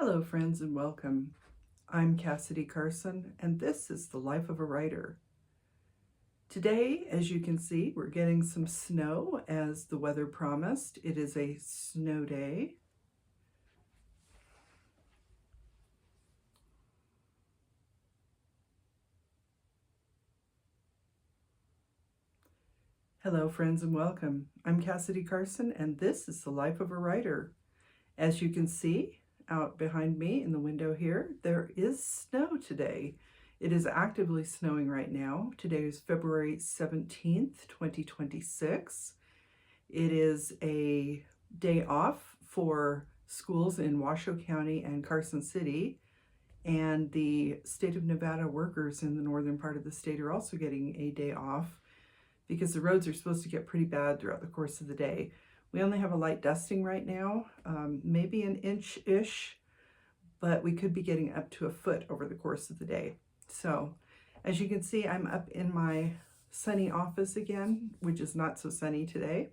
Hello, friends, and welcome. I'm Cassidy Carson, and this is The Life of a Writer. Today, as you can see, we're getting some snow as the weather promised. It is a snow day. Hello, friends, and welcome. I'm Cassidy Carson, and this is The Life of a Writer. As you can see, out behind me in the window here, there is snow today. It is actively snowing right now. Today is February 17th, 2026. It is a day off for schools in Washoe County and Carson City, and the state of Nevada workers in the northern part of the state are also getting a day off because the roads are supposed to get pretty bad throughout the course of the day. We only have a light dusting right now, maybe an inch-ish, but we could be getting up to a foot over the course of the day. So, as you can see, I'm up in my sunny office again, which is not so sunny today.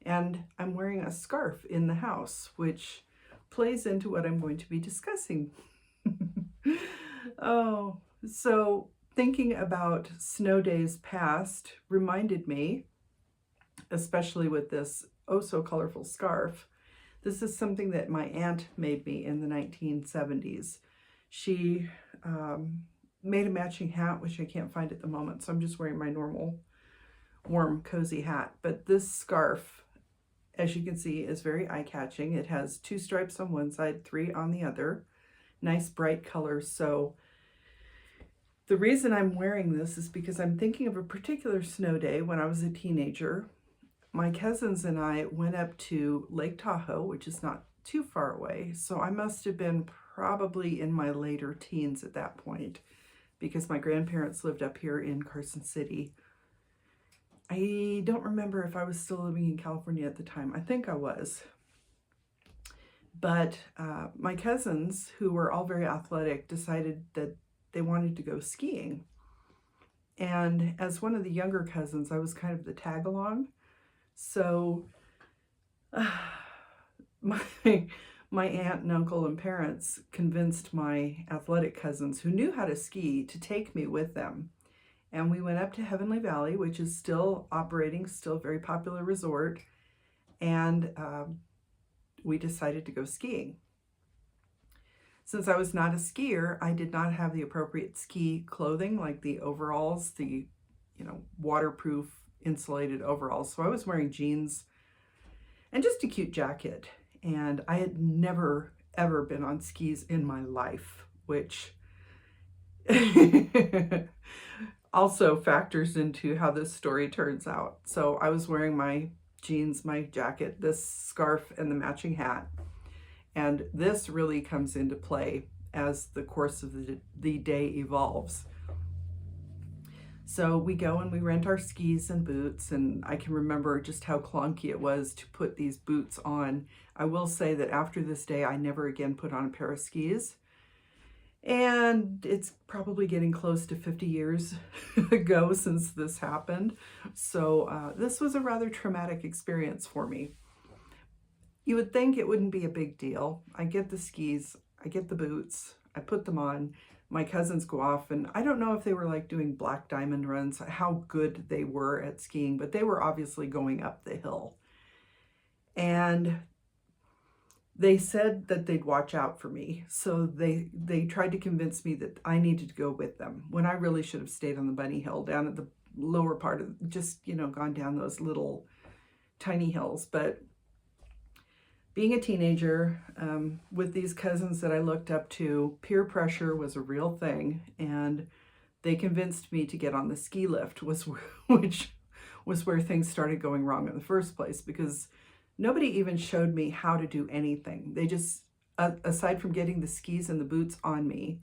And I'm wearing a scarf in the house, which plays into what I'm going to be discussing. Oh, so thinking about snow days past reminded me, especially with this oh so colorful scarf. This is something that my aunt made me in the 1970s. She made a matching hat, which I can't find at the moment, so I'm just wearing my normal warm, cozy hat. But this scarf, as you can see, is very eye-catching. It has 2 stripes on one side, 3 on the other. Nice bright colors. So the reason I'm wearing this is because I'm thinking of a particular snow day when I was a teenager. My cousins and I went up to Lake Tahoe, which is not too far away. So I must have been probably in my later teens at that point because my grandparents lived up here in Carson City. I don't remember if I was still living in California at the time. I think I was. But my cousins, who were all very athletic, decided that they wanted to go skiing. And as one of the younger cousins, I was kind of the tag-along. So my aunt and uncle and parents convinced my athletic cousins who knew how to ski to take me with them. And we went up to Heavenly Valley, which is still operating, still a very popular resort. And we decided to go skiing. Since I was not a skier, I did not have the appropriate ski clothing, like the overalls, the waterproof insulated overalls. So I was wearing jeans and just a cute jacket. And I had never, ever been on skis in my life, which also factors into how this story turns out. So I was wearing my jeans, my jacket, this scarf, and the matching hat. And this really comes into play as the course of the day evolves. So we go and we rent our skis and boots, and I can remember just how clunky it was to put these boots on. I will say that after this day, I never again put on a pair of skis. And it's probably getting close to 50 years ago since this happened. So this was a rather traumatic experience for me. You would think it wouldn't be a big deal. I get the skis, I get the boots, I put them on. My cousins go off, and I don't know if they were like doing black diamond runs, how good they were at skiing, but they were obviously going up the hill. And they said that they'd watch out for me. So they tried to convince me that I needed to go with them when I really should have stayed on the bunny hill down at the lower part of, just, gone down those little tiny hills. But being a teenager with these cousins that I looked up to, peer pressure was a real thing. And they convinced me to get on the ski lift, which was where things started going wrong in the first place, because nobody even showed me how to do anything. They just, aside from getting the skis and the boots on me,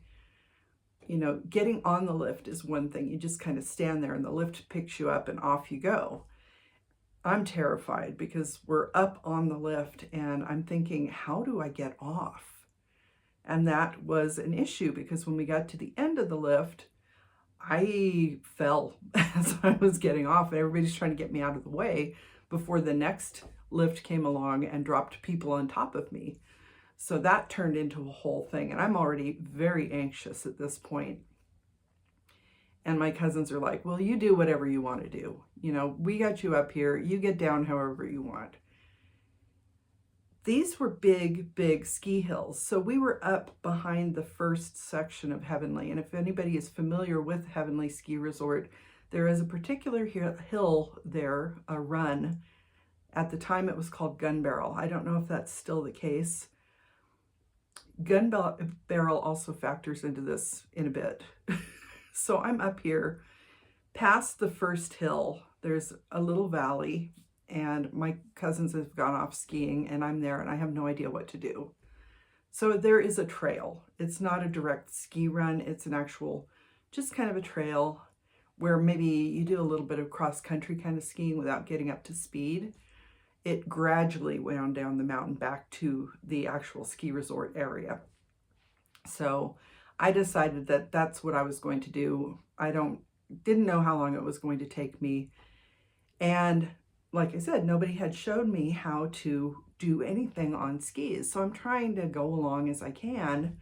getting on the lift is one thing. You just kind of stand there and the lift picks you up and off you go. I'm terrified because we're up on the lift and I'm thinking, how do I get off? And that was an issue because when we got to the end of the lift, I fell as I was getting off, and everybody's trying to get me out of the way before the next lift came along and dropped people on top of me. So that turned into a whole thing, and I'm already very anxious at this point. And my cousins are like, well, you do whatever you want to do. You know, we got you up here. You get down however you want. These were big, big ski hills. So we were up behind the first section of Heavenly. And if anybody is familiar with Heavenly Ski Resort, there is a particular hill there, a run. At the time it was called Gun Barrel. I don't know if that's still the case. Gun Barrel also factors into this in a bit. So I'm up here past the first hill. There's a little valley, and my cousins have gone off skiing, and I'm there, and I have no idea what to do. So there is a trail. It's not a direct ski run. It's an actual, just kind of a trail where maybe you do a little bit of cross-country kind of skiing without getting up to speed. It gradually wound down the mountain back to the actual ski resort area. So I decided that that's what I was going to do. I didn't know how long it was going to take me. And like I said, nobody had showed me how to do anything on skis. So I'm trying to go along as I can.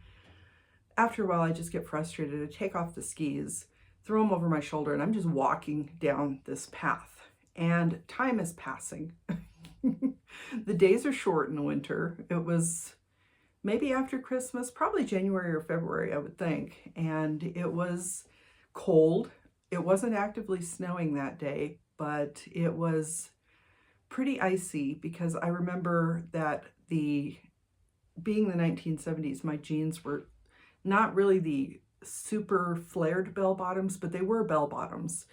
After a while, I just get frustrated. I take off the skis, throw them over my shoulder, and I'm just walking down this path. And time is passing. The days are short in the winter. It was maybe after Christmas, probably January or February, I would think. And it was cold. It wasn't actively snowing that day, but it was pretty icy because I remember that being the 1970s, my jeans were not really the super flared bell bottoms, but they were bell bottoms.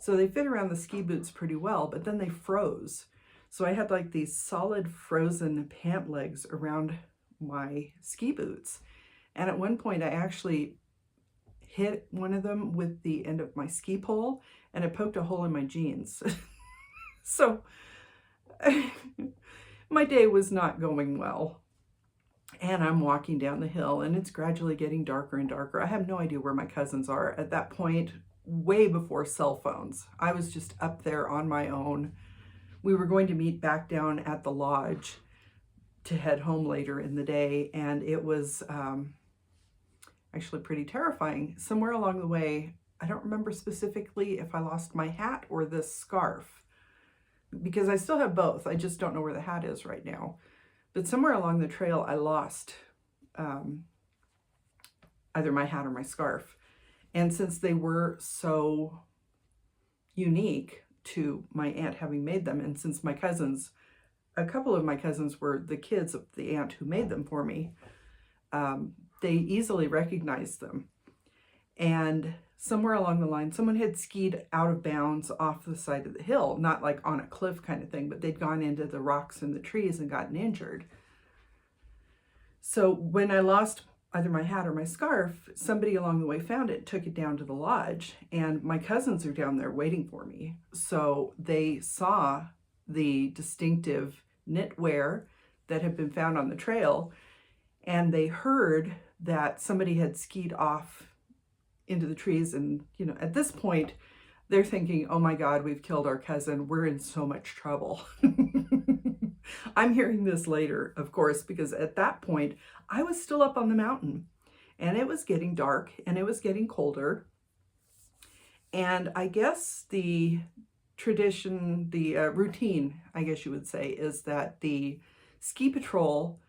So they fit around the ski boots pretty well, but then they froze. So I had like these solid frozen pant legs around my ski boots. And at one point I actually hit one of them with the end of my ski pole, and it poked a hole in my jeans. So my day was not going well. And I'm walking down the hill, and it's gradually getting darker and darker. I have no idea where my cousins are at that point, way before cell phones. I was just up there on my own. We were going to meet back down at the lodge to head home later in the day, and it was actually pretty terrifying. Somewhere along the way, I don't remember specifically if I lost my hat or this scarf, because I still have both. I just don't know where the hat is right now. But somewhere along the trail, I lost either my hat or my scarf. And since they were so unique to my aunt having made them, and since a couple of my cousins were the kids of the aunt who made them for me, they easily recognized them. And somewhere along the line, someone had skied out of bounds off the side of the hill, not like on a cliff kind of thing, but they'd gone into the rocks and the trees and gotten injured. So when I lost either my hat or my scarf, somebody along the way found it, took it down to the lodge, and my cousins are down there waiting for me. So they saw the distinctive knitwear that had been found on the trail, and they heard that somebody had skied off into the trees. And, you know, at this point, they're thinking, oh my God, we've killed our cousin. We're in so much trouble. I'm hearing this later, of course, because at that point, I was still up on the mountain, and it was getting dark, and it was getting colder. And I guess the tradition, the routine, I guess you would say, is that the ski patrol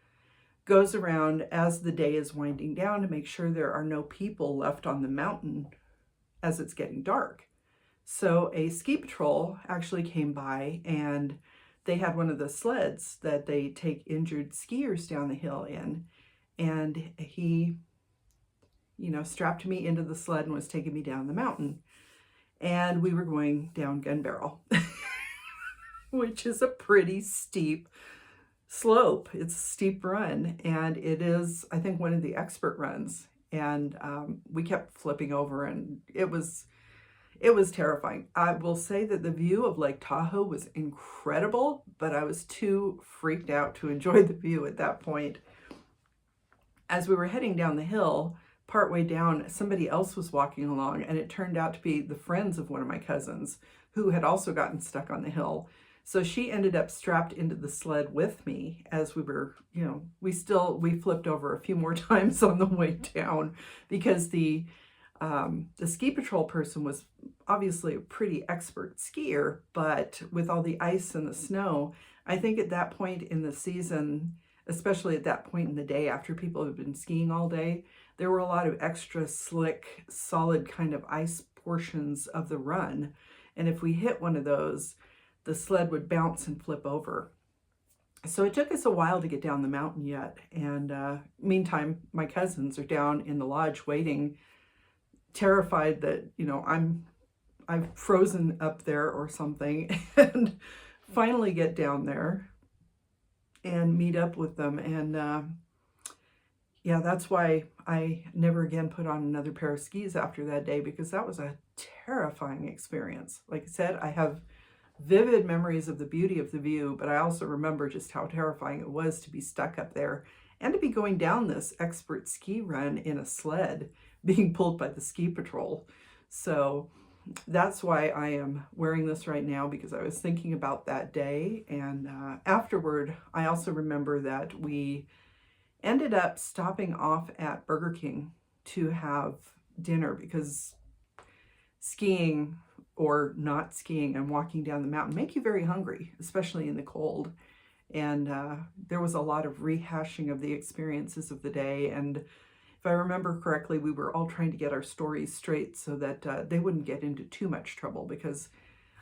goes around as the day is winding down to make sure there are no people left on the mountain as it's getting dark. So a ski patrol actually came by, and they had one of the sleds that they take injured skiers down the hill in. And he, you know, strapped me into the sled and was taking me down the mountain. And we were going down Gun Barrel, which is a pretty steep slope. It's a steep run, and it is, I think, one of the expert runs. And we kept flipping over, and it was terrifying. I will say that the view of Lake Tahoe was incredible, but I was too freaked out to enjoy the view at that point. As we were heading down the hill, partway down, somebody else was walking along, and it turned out to be the friends of one of my cousins who had also gotten stuck on the hill. So she ended up strapped into the sled with me as we were, we flipped over a few more times on the way down because the ski patrol person was obviously a pretty expert skier, but with all the ice and the snow, I think at that point in the season, especially at that point in the day after people have been skiing all day, there were a lot of extra slick, solid kind of ice portions of the run. And if we hit one of those, the sled would bounce and flip over. So it took us a while to get down the mountain yet. And meantime, my cousins are down in the lodge waiting, terrified that, I've frozen up there or something, and finally get down there and meet up with them. And yeah, that's why I never again put on another pair of skis after that day, because that was a terrifying experience. Like I said, I have vivid memories of the beauty of the view, but I also remember just how terrifying it was to be stuck up there and to be going down this expert ski run in a sled being pulled by the ski patrol. So that's why I am wearing this right now, because I was thinking about that day. And afterward, I also remember that we ended up stopping off at Burger King to have dinner, because skiing or not skiing and walking down the mountain make you very hungry, especially in the cold. And there was a lot of rehashing of the experiences of the day. And if I remember correctly, we were all trying to get our stories straight so that they wouldn't get into too much trouble, because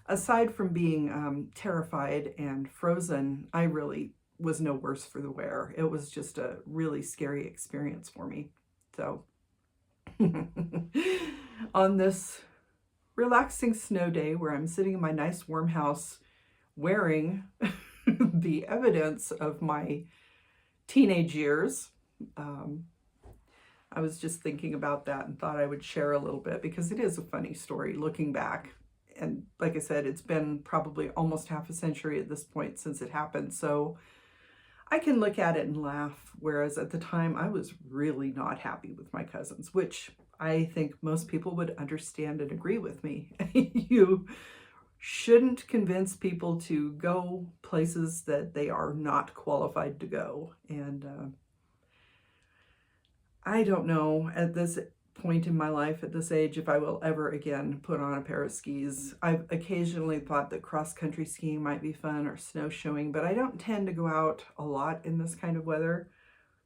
aside from being terrified and frozen, I really was no worse for the wear. It was just a really scary experience for me. So on this relaxing snow day where I'm sitting in my nice warm house wearing the evidence of my teenage years, I was just thinking about that and thought I would share a little bit, because it is a funny story looking back. And like I said, it's been probably almost half a century at this point since it happened. So I can look at it and laugh, whereas at the time I was really not happy with my cousins, which I think most people would understand and agree with me. You shouldn't convince people to go places that they are not qualified to go. And I don't know at this point in my life, at this age, if I will ever again put on a pair of skis. I've occasionally thought that cross-country skiing might be fun, or snowshoeing, but I don't tend to go out a lot in this kind of weather.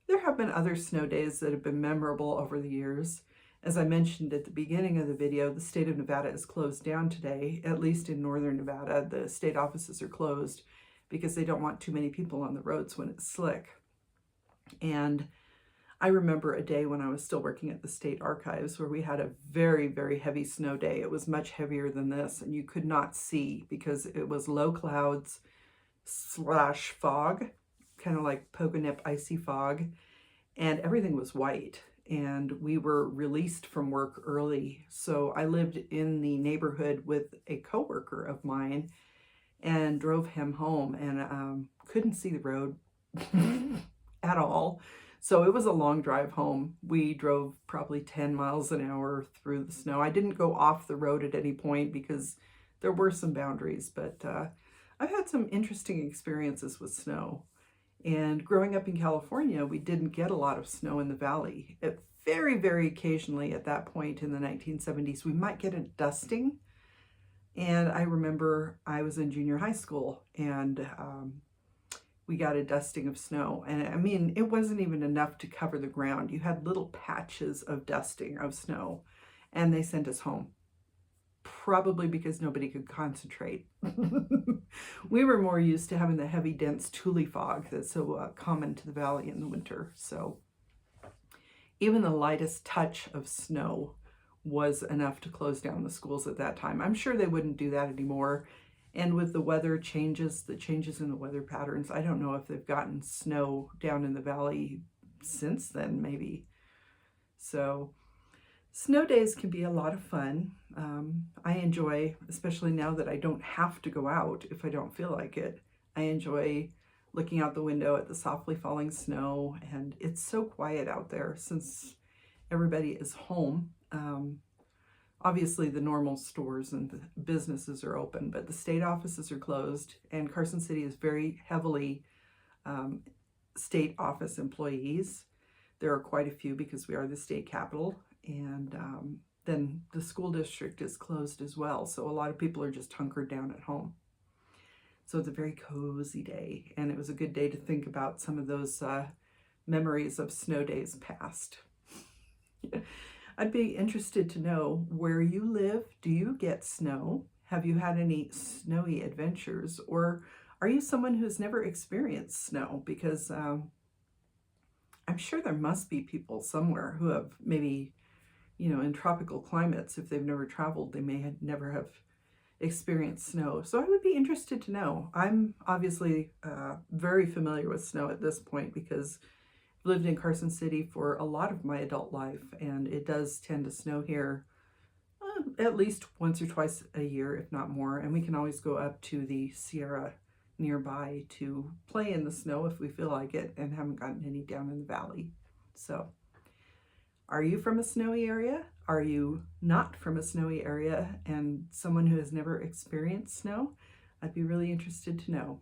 There have been other snow days that have been memorable over the years. As I mentioned at the beginning of the video, the state of Nevada is closed down today, at least in northern Nevada. The state offices are closed because they don't want too many people on the roads when it's slick. And I remember a day when I was still working at the state archives where we had a very, very heavy snow day. It was much heavier than this, and you could not see because it was low clouds / fog, kind of like Pogonip icy fog, and everything was white. And we were released from work early. So I lived in the neighborhood with a coworker of mine and drove him home, and couldn't see the road at all. So it was a long drive home. We drove probably 10 miles an hour through the snow. I didn't go off the road at any point because there were some boundaries, but I've had some interesting experiences with snow. And growing up in California, we didn't get a lot of snow in the valley. Very, very occasionally at that point in the 1970s, we might get a dusting. And I remember I was in junior high school, and we got a dusting of snow. And I mean, it wasn't even enough to cover the ground. You had little patches of dusting of snow, and they sent us home. Probably because nobody could concentrate. We were more used to having the heavy, dense tule fog that's so common to the valley in the winter. So even the lightest touch of snow was enough to close down the schools at that time. I'm sure they wouldn't do that anymore. And with the weather changes, the changes in the weather patterns, I don't know if they've gotten snow down in the valley since then, maybe. So snow days can be a lot of fun. I enjoy, especially now that I don't have to go out if I don't feel like it, I enjoy looking out the window at the softly falling snow, and it's so quiet out there since everybody is home. Obviously, the normal stores and the businesses are open, but the state offices are closed, and Carson City is very heavily um, state office employees. There are quite a few because we are the state capital, and then the school district is closed as well. So a lot of people are just hunkered down at home. So it's a very cozy day, and it was a good day to think about some of those memories of snow days past. I'd be interested to know where you live. Do you get snow? Have you had any snowy adventures? Or are you someone who's never experienced snow? Because I'm sure there must be people somewhere who have maybe, in tropical climates, if they've never traveled, they may never have experienced snow. So I would be interested to know. I'm obviously very familiar with snow at this point because I've lived in Carson City for a lot of my adult life, and it does tend to snow here at least once or twice a year, if not more. And we can always go up to the Sierra nearby to play in the snow if we feel like it, and haven't gotten any down in the valley. So are you from a snowy area? Are you not from a snowy area and someone who has never experienced snow? I'd be really interested to know.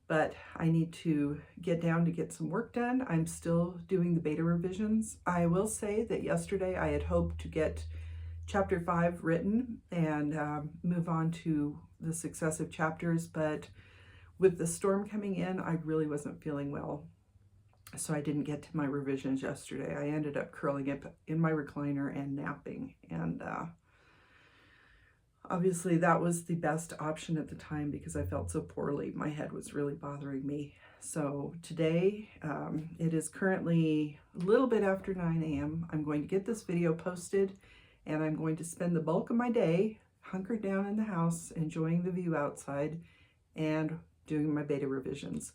But I need to get down to get some work done. I'm still doing the beta revisions. I will say that yesterday I had hoped to get chapter 5 written and move on to the successive chapters, but with the storm coming in, I really wasn't feeling well. So I didn't get to my revisions yesterday. I ended up curling up in my recliner and napping. And obviously that was the best option at the time because I felt so poorly. My head was really bothering me. So today, it is currently a little bit after 9 a.m. I'm going to get this video posted, and I'm going to spend the bulk of my day hunkered down in the house, enjoying the view outside and doing my beta revisions.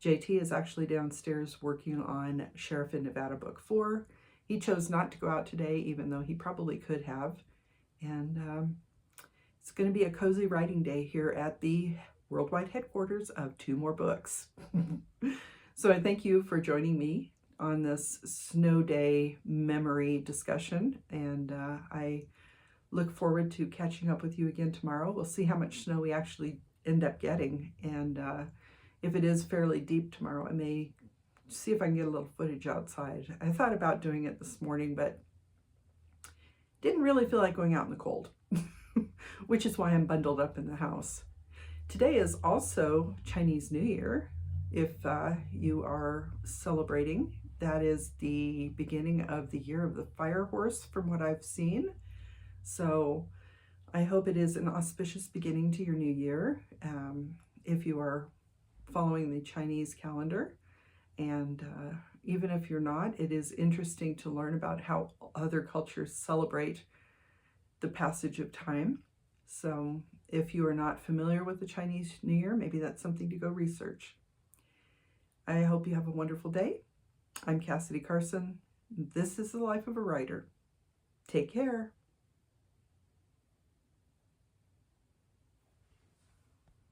JT is actually downstairs working on Sheriff in Nevada Book 4. He chose not to go out today, even though he probably could have. And it's going to be a cozy writing day here at the worldwide headquarters of 2 More Books. So I thank you for joining me on this snow day memory discussion, and I look forward to catching up with you again tomorrow. We'll see how much snow we actually end up getting, and if it is fairly deep tomorrow, I may see if I can get a little footage outside. I thought about doing it this morning, but didn't really feel like going out in the cold, which is why I'm bundled up in the house. Today is also Chinese New Year. If you are celebrating, that is the beginning of the year of the fire horse from what I've seen. So I hope it is an auspicious beginning to your new year. If you are following the Chinese calendar, and even if you're not, it is interesting to learn about how other cultures celebrate the passage of time. So if you are not familiar with the Chinese New Year, maybe that's something to go research. I hope you have a wonderful day. I'm Cassidy Carson. This is the life of a writer. Take care.